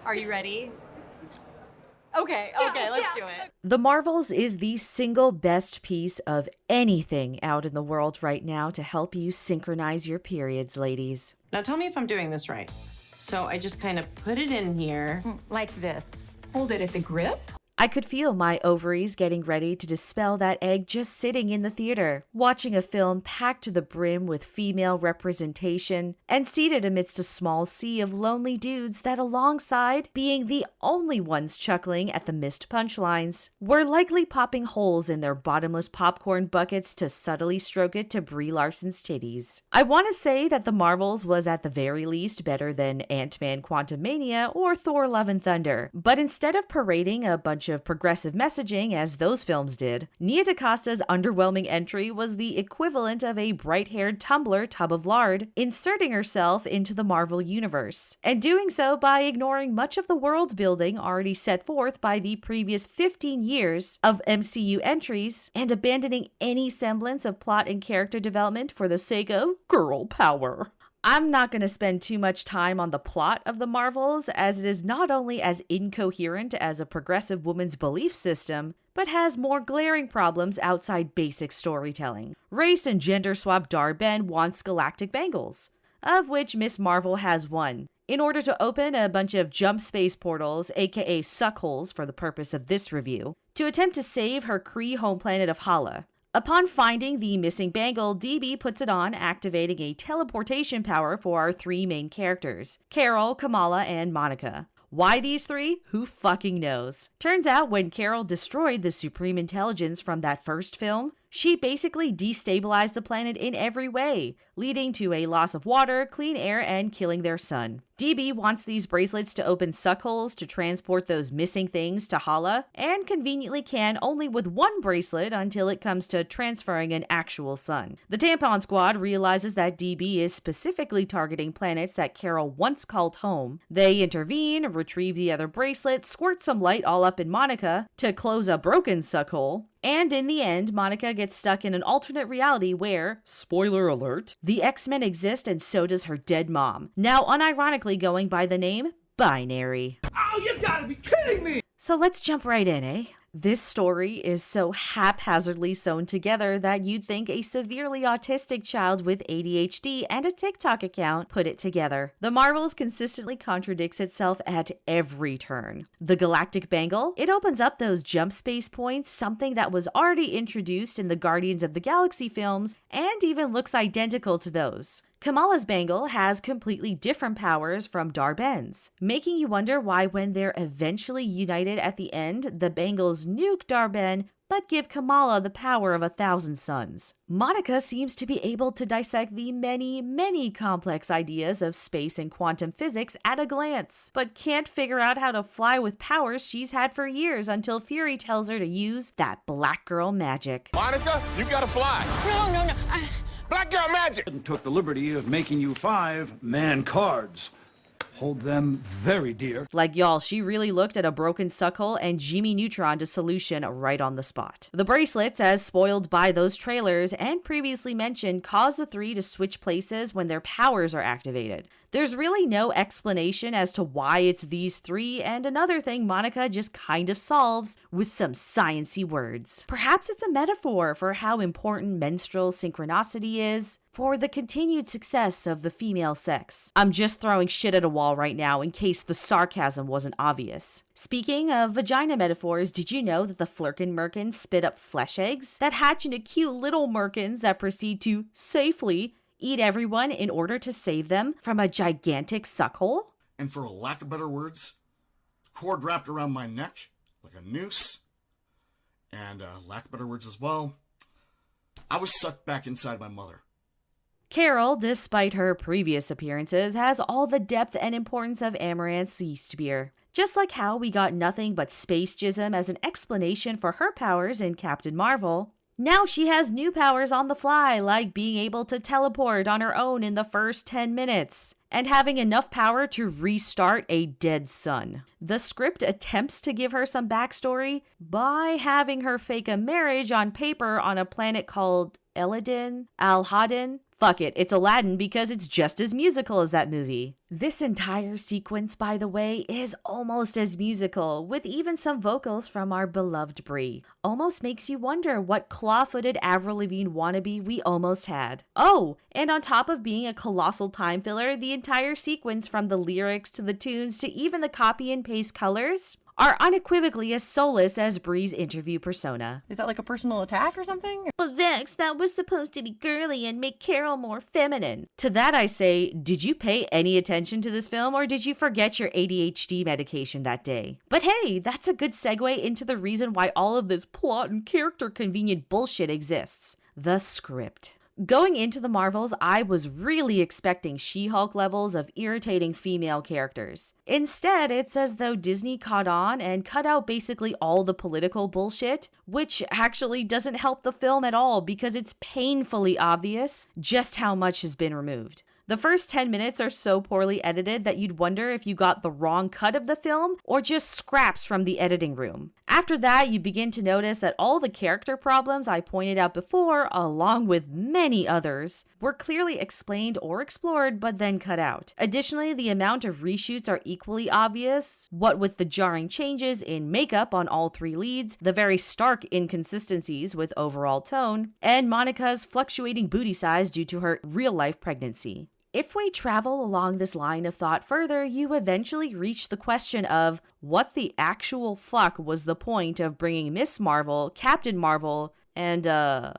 Are you ready? Okay, let's do it. The Marvels is the single best piece of anything out in the world right now to help you synchronize your periods, ladies. Now tell me if I'm doing this right. So I just kind of put it in here. Like this. Hold it at the grip. I could feel my ovaries getting ready to dispel that egg just sitting in the theater, watching a film packed to the brim with female representation and seated amidst a small sea of lonely dudes that, alongside being the only ones chuckling at the missed punchlines, were likely popping holes in their bottomless popcorn buckets to subtly stroke it to Brie Larson's titties. I want to say that The Marvels was at the very least better than Ant-Man Quantumania or Thor Love and Thunder, but instead of parading a bunch of progressive messaging as those films did, Nia DaCosta's underwhelming entry was the equivalent of a bright-haired Tumblr tub of lard inserting herself into the Marvel universe, and doing so by ignoring much of the world building already set forth by the previous 15 years of MCU entries and abandoning any semblance of plot and character development for the sake of girl power. I'm not going to spend too much time on the plot of the Marvels, as it is not only as incoherent as a progressive woman's belief system, but has more glaring problems outside basic storytelling. Race and gender swap Dar-Ben wants galactic bangles, of which Miss Marvel has one, in order to open a bunch of jump space portals, aka suckholes for the purpose of this review, to attempt to save her Kree home planet of Hala. Upon finding the missing bangle, DB puts it on, activating a teleportation power for our three main characters, Carol, Kamala, and Monica. Why these three? Who fucking knows? Turns out when Carol destroyed the Supreme Intelligence from that first film, she basically destabilized the planet in every way, leading to a loss of water, clean air, and killing their son. DB wants these bracelets to open suckholes to transport those missing things to Hala, and conveniently can only with one bracelet until it comes to transferring an actual son. The Tampon Squad realizes that DB is specifically targeting planets that Carol once called home. They intervene, retrieve the other bracelet, squirt some light all up in Monica to close a broken suckhole, and in the end, Monica gets stuck in an alternate reality where, spoiler alert, the X-Men exist and so does her dead mom, now unironically going by the name Binary. Oh, you gotta be kidding me! So let's jump right in, eh? This story is so haphazardly sewn together that you'd think a severely autistic child with ADHD and a TikTok account put it together. The Marvels consistently contradicts itself at every turn. The Galactic Bangle, it opens up those jump space points, something that was already introduced in the Guardians of the Galaxy films, and even looks identical to those. Kamala's bangle has completely different powers from Dar-Ben's, making you wonder why when they're eventually united at the end, the bangles nuke Dar-Ben but give Kamala the power of 1,000 suns. Monica seems to be able to dissect the many complex ideas of space and quantum physics at a glance, but can't figure out how to fly with powers she's had for years until Fury tells her to use that black girl magic. Monica, you gotta fly. No. Black girl magic. And took the liberty of making you 5 man cards. Hold them very dear. Like y'all, she really looked at a broken suckhole and Jimmy Neutroned a solution right on the spot. The bracelets, as spoiled by those trailers and previously mentioned, cause the three to switch places when their powers are activated. There's really no explanation as to why it's these three, and another thing Monica just kind of solves with some sciencey words. Perhaps it's a metaphor for how important menstrual synchronicity is for the continued success of the female sex. I'm just throwing shit at a wall right now in case the sarcasm wasn't obvious. Speaking of vagina metaphors, did you know that the Flurkin Merkins spit up flesh eggs that hatch into cute little merkins that proceed to safely eat everyone in order to save them from a gigantic suckhole? And for a lack of better words, cord wrapped around my neck like a noose, and lack of better words as well, I was sucked back inside my mother. Carol, despite her previous appearances, has all the depth and importance of Amaranth Sea Spear. Just like how we got nothing but space jism as an explanation for her powers in Captain Marvel, now she has new powers on the fly, like being able to teleport on her own in the first 10 minutes, and having enough power to restart a dead sun. The script attempts to give her some backstory by having her fake a marriage on paper on a planet called Eladin, Al-Hadin, Fuck it, it's Aladdin because it's just as musical as that movie. This entire sequence, by the way, is almost as musical, with even some vocals from our beloved Brie. Almost makes you wonder what claw-footed Avril Lavigne wannabe we almost had. Oh, and on top of being a colossal time filler, the entire sequence from the lyrics to the tunes to even the copy and paste colors are unequivocally as soulless as Brie's interview persona. Is that like a personal attack or something? But Vex, that was supposed to be girly and make Carol more feminine. To that I say, did you pay any attention to this film or did you forget your ADHD medication that day? But hey, that's a good segue into the reason why all of this plot and character convenient bullshit exists. The script. Going into the Marvels, I was really expecting She-Hulk levels of irritating female characters. Instead, it's as though Disney caught on and cut out basically all the political bullshit, which actually doesn't help the film at all because it's painfully obvious just how much has been removed. The first 10 minutes are so poorly edited that you'd wonder if you got the wrong cut of the film or just scraps from the editing room. After that, you begin to notice that all the character problems I pointed out before, along with many others, were clearly explained or explored but then cut out. Additionally, the amount of reshoots are equally obvious, what with the jarring changes in makeup on all three leads, the very stark inconsistencies with overall tone, and Monica's fluctuating booty size due to her real-life pregnancy. If we travel along this line of thought further, you eventually reach the question of what the actual fuck was the point of bringing Miss Marvel, Captain Marvel, and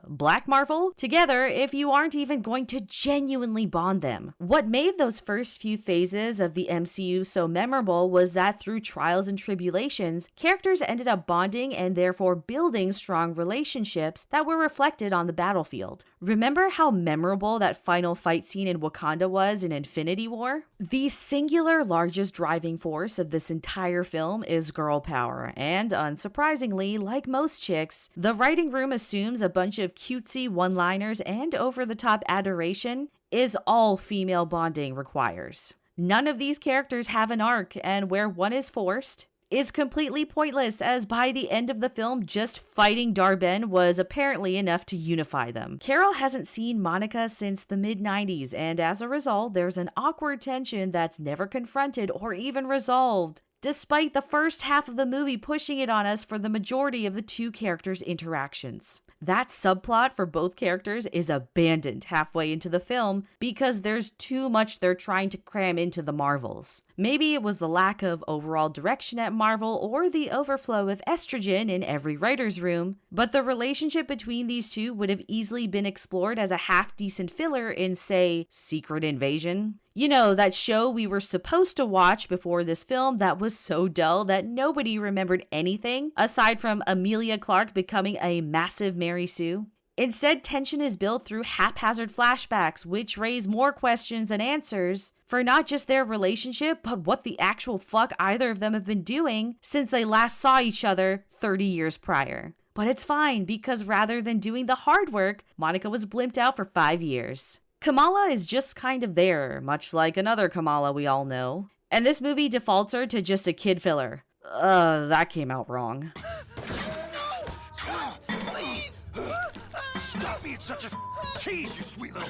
Black Marvel together if you aren't even going to genuinely bond them. What made those first few phases of the MCU so memorable was that through trials and tribulations, characters ended up bonding and therefore building strong relationships that were reflected on the battlefield. Remember how memorable that final fight scene in Wakanda was in Infinity War? The singular largest driving force of this entire film is girl power, and unsurprisingly, like most chicks, the writing room assumes a bunch of cutesy one-liners and over-the-top adoration is all female bonding requires. None of these characters have an arc, and where one is forced, is completely pointless, as by the end of the film, just fighting Dar-Benn was apparently enough to unify them. Carol hasn't seen Monica since the mid-90s, and as a result, there's an awkward tension that's never confronted or even resolved, despite the first half of the movie pushing it on us for the majority of the two characters' interactions. That subplot for both characters is abandoned halfway into the film because there's too much they're trying to cram into the Marvels. Maybe it was the lack of overall direction at Marvel or the overflow of estrogen in every writer's room, but the relationship between these two would have easily been explored as a half-decent filler in, say, Secret Invasion. You know, that show we were supposed to watch before this film that was so dull that nobody remembered anything, aside from Emilia Clarke becoming a massive Mary Sue. Instead, tension is built through haphazard flashbacks, which raise more questions than answers for not just their relationship, but what the actual fuck either of them have been doing since they last saw each other 30 years prior. But it's fine, because rather than doing the hard work, Monica was blimped out for 5 years. Kamala is just kind of there, much like another Kamala we all know. And this movie defaults her to just a kid filler. That came out wrong. Stop being such a tease, you sweet little...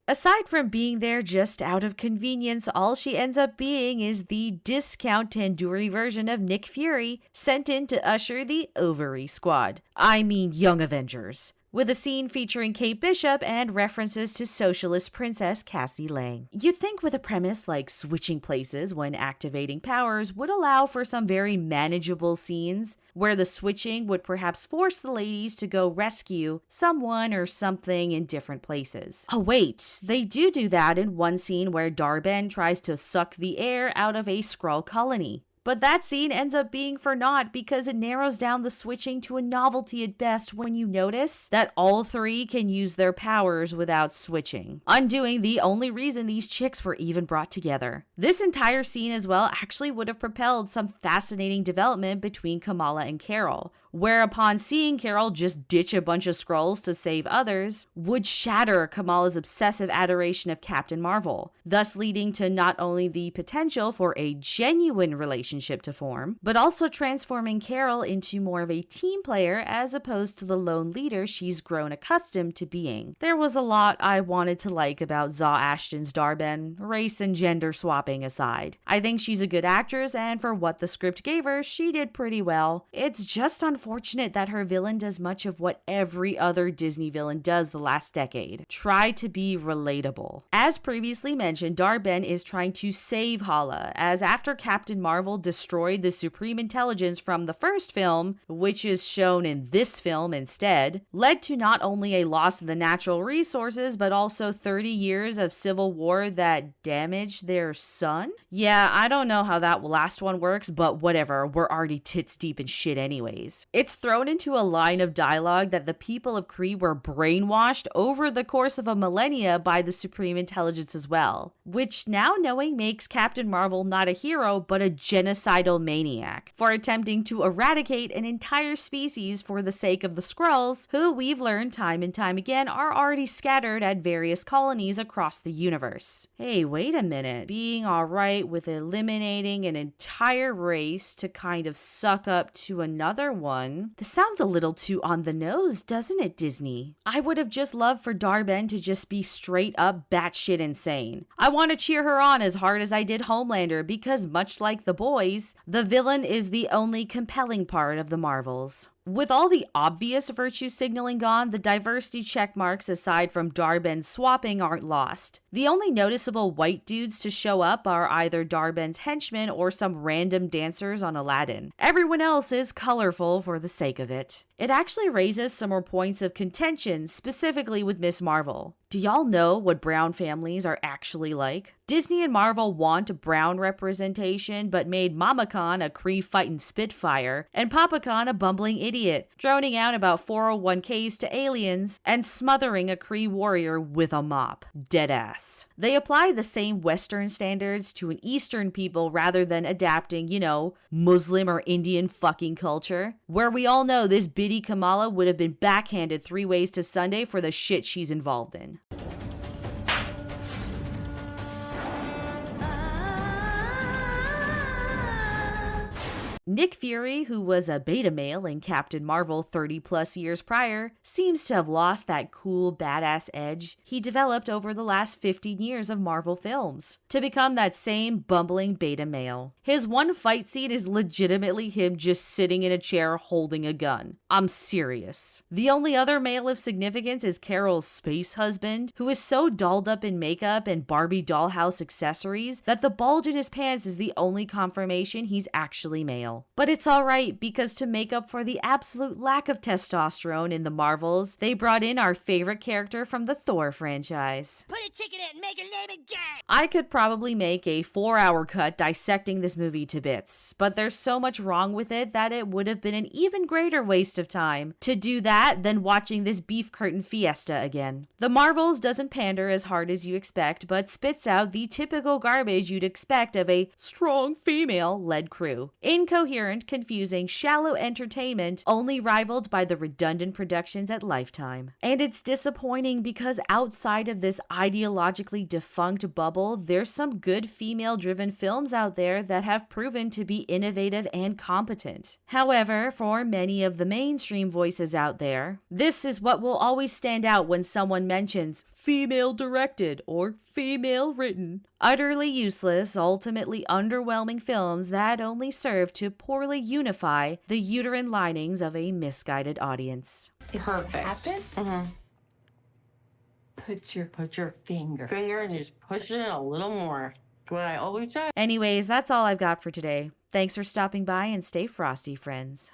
Aside from being there just out of convenience, all she ends up being is the discount tandoori version of Nick Fury sent in to usher the Ovary Squad. I mean Young Avengers. With a scene featuring Kate Bishop and references to socialist princess Cassie Lang. You'd think with a premise like switching places when activating powers would allow for some very manageable scenes where the switching would perhaps force the ladies to go rescue someone or something in different places. Oh wait, they do that in one scene where Dar-Benn tries to suck the air out of a Skrull colony. But that scene ends up being for naught because it narrows down the switching to a novelty at best when you notice that all three can use their powers without switching, undoing the only reason these chicks were even brought together. This entire scene as well actually would have propelled some fascinating development between Kamala and Carol, whereupon seeing Carol just ditch a bunch of Skrulls to save others would shatter Kamala's obsessive adoration of Captain Marvel, thus leading to not only the potential for a genuine relationship relationship to form, but also transforming Carol into more of a team player as opposed to the lone leader she's grown accustomed to being. There was a lot I wanted to like about Zaw Ashton's Darben, race and gender swapping aside. I think she's a good actress, and for what the script gave her, she did pretty well. It's just unfortunate that her villain does much of what every other Disney villain does the last decade. Try to be relatable. As previously mentioned, Darben is trying to save Hala, as after Captain Marvel destroyed the Supreme Intelligence from the first film, which is shown in this film instead, led to not only a loss of the natural resources, but also 30 years of civil war that damaged their son? Yeah, I don't know how that last one works, but whatever, we're already tits deep in shit anyways. It's thrown into a line of dialogue that the people of Kree were brainwashed over the course of a millennia by the Supreme Intelligence as well, which now knowing makes Captain Marvel not a hero, but a genocidal maniac for attempting to eradicate an entire species for the sake of the Skrulls, who we've learned time and time again are already scattered at various colonies across the universe. Hey, wait a minute. Being alright with eliminating an entire race to kind of suck up to another one? This sounds a little too on the nose, doesn't it, Disney? I would have just loved for Darben to just be straight up batshit insane. I want to cheer her on as hard as I did Homelander because much like the boys, the villain is the only compelling part of the Marvels. With all the obvious virtue signaling gone, the diversity checkmarks aside from Darben's swapping aren't lost. The only noticeable white dudes to show up are either Darben's henchmen or some random dancers on Aladdin. Everyone else is colorful for the sake of it. It actually raises some more points of contention, specifically with Miss Marvel. Do y'all know what brown families are actually like? Disney and Marvel want brown representation, but made Mama Khan a Kree fighting Spitfire, and Papa Khan a bumbling idiot, droning out about 401ks to aliens, and smothering a Kree warrior with a mop. Deadass. They apply the same Western standards to an Eastern people rather than adapting, Muslim or Indian fucking culture, where we all know this Biddy Kamala would have been backhanded 3 ways to Sunday for the shit she's involved in. Nick Fury, who was a beta male in Captain Marvel 30 plus years prior, seems to have lost that cool, badass edge he developed over the last 15 years of Marvel films to become that same bumbling beta male. His one fight scene is legitimately him just sitting in a chair holding a gun. I'm serious. The only other male of significance is Carol's space husband, who is so dolled up in makeup and Barbie dollhouse accessories that the bulge in his pants is the only confirmation he's actually male. But it's alright because to make up for the absolute lack of testosterone in the Marvels, they brought in our favorite character from the Thor franchise. Put a ticket in and make her name again! I could probably make a 4-hour cut dissecting this movie to bits, but there's so much wrong with it that it would have been an even greater waste of time to do that than watching this beef curtain fiesta again. The Marvels doesn't pander as hard as you expect, but spits out the typical garbage you'd expect of a strong female-led crew. Incoherent, confusing, shallow entertainment only rivaled by the redundant productions at Lifetime. And it's disappointing because outside of this ideologically defunct bubble, there's some good female-driven films out there that have proven to be innovative and competent. However, for many of the mainstream voices out there, this is what will always stand out when someone mentions female-directed or female-written. Utterly useless, ultimately underwhelming films that only serve to poorly unify the uterine linings of a misguided audience. Perfect. Put your finger. And just push it a little more. What I always say. Anyways, that's all I've got for today. Thanks for stopping by and stay frosty, friends.